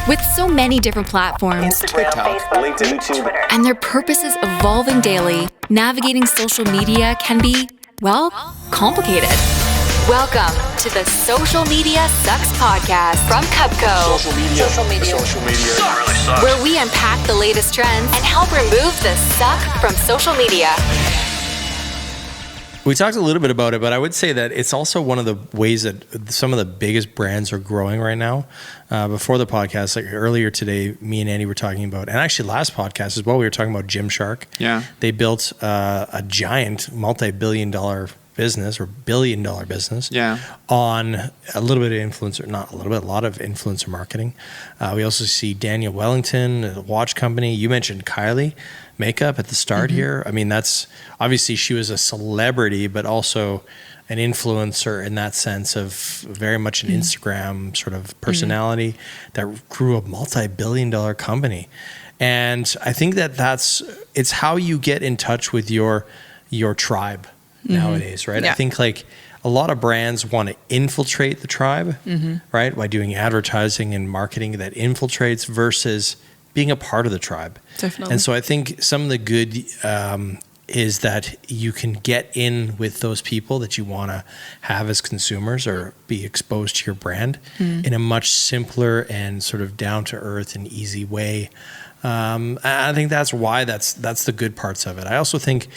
With so many different platforms, Instagram, Facebook, LinkedIn, YouTube, and their purposes evolving daily, navigating social media can be, well, complicated. Welcome to the Social Media Sucks podcast from Cubco. Social media. Really sucks. Where we unpack the latest trends and help remove the suck from social media. We talked a little bit about it, but I would say that it's also one of the ways that some of the biggest brands are growing right now. Before the podcast, like earlier today, me and Andy were talking about, and actually last podcast as well, we were talking about Gymshark. Yeah. They built a giant multi-billion-dollar business or billion-dollar business on a little bit of influencer, not a little bit, a lot of influencer marketing. We also see Daniel Wellington, a watch company. You mentioned Kylie Makeup at the start here. I mean, that's obviously she was a celebrity, but also an influencer in that sense of very much an Instagram sort of personality that grew a multi-billion-dollar company. And I think that it's how you get in touch with your tribe nowadays, right? Yeah. I think like a lot of brands want to infiltrate the tribe, right? By doing advertising and marketing that infiltrates versus being a part of the tribe. Definitely. And so I think some of the good is that you can get in with those people that you want to have as consumers or be exposed to your brand in a much simpler and sort of down to earth and easy way. I think that's why that's the good parts of it. I also think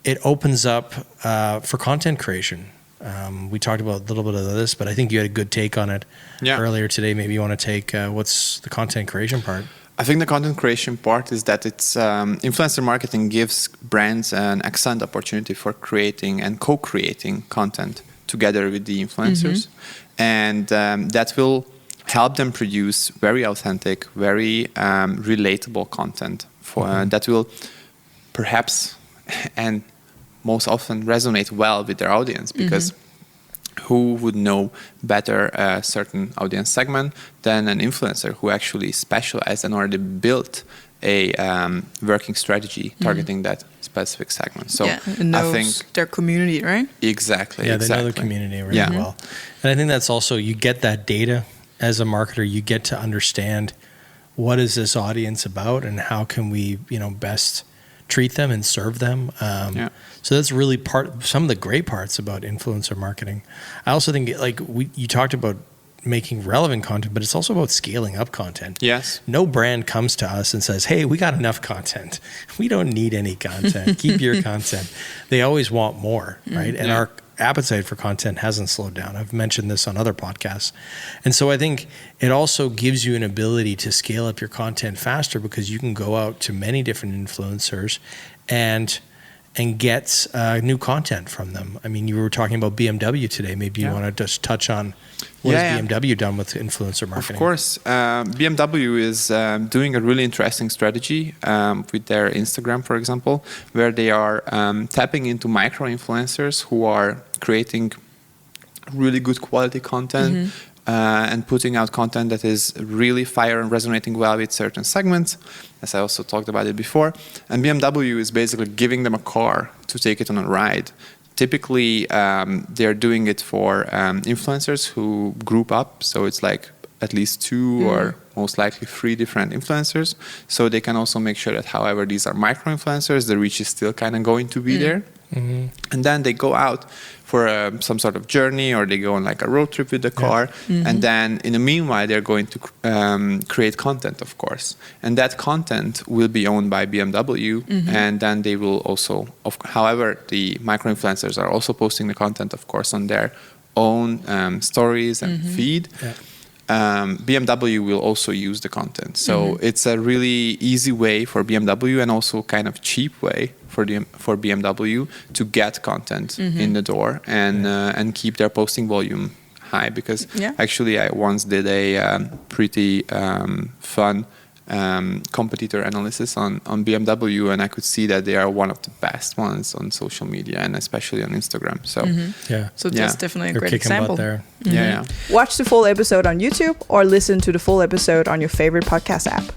it opens up for content creation. We talked about a little bit of this, but I think you had a good take on it earlier today. Maybe you want to take what's the content creation part? I think the content creation part is that it's influencer marketing gives brands an excellent opportunity for creating and co-creating content together with the influencers. And that will help them produce very authentic, very relatable content that will perhaps and most often resonate well with their audience, because who would know better a certain audience segment than an influencer who actually specialized and already built a working strategy targeting that specific segment. So and knows I think their community, right? Exactly. Yeah, they know the community really well. And I think that's also, you get that data as a marketer, you get to understand what is this audience about and how can we, best treat them and serve them. So that's really some of the great parts about influencer marketing. I also think you talked about making relevant content, but it's also about scaling up content. Yes. No brand comes to us and says, hey, we got enough content. We don't need any content. Keep your content. They always want more, right? And our appetite for content hasn't slowed down. I've mentioned this on other podcasts. And so I think it also gives you an ability to scale up your content faster because you can go out to many different influencers and get new content from them. I mean, you were talking about BMW today. Maybe you want to just touch on what has BMW done with influencer marketing? Of course. BMW is doing a really interesting strategy with their Instagram, for example, where they are tapping into micro-influencers who are creating really good quality content and putting out content that is really fire and resonating well with certain segments, as I also talked about it before. And BMW is basically giving them a car to take it on a ride. Typically, they're doing it for influencers who group up, so it's like at least 2 or most likely 3 different influencers. So they can also make sure that, however, these are micro-influencers, the reach is still kind of going to be there. And then they go out for some sort of journey, or they go on like a road trip with the car. And then in the meanwhile, they're going to create content, of course. And that content will be owned by BMW. And then they will also, however, the micro-influencers are also posting the content, of course, on their own stories and feed. BMW will also use the content. So it's a really easy way for BMW, and also kind of cheap way for BMW to get content in the door and keep their posting volume high. Because actually I once did a pretty fun competitor analysis on BMW, and I could see that they are one of the best ones on social media, and especially on Instagram. So so that's definitely a They're great kicking example. butt there. Watch the full episode on YouTube or listen to the full episode on your favorite podcast app.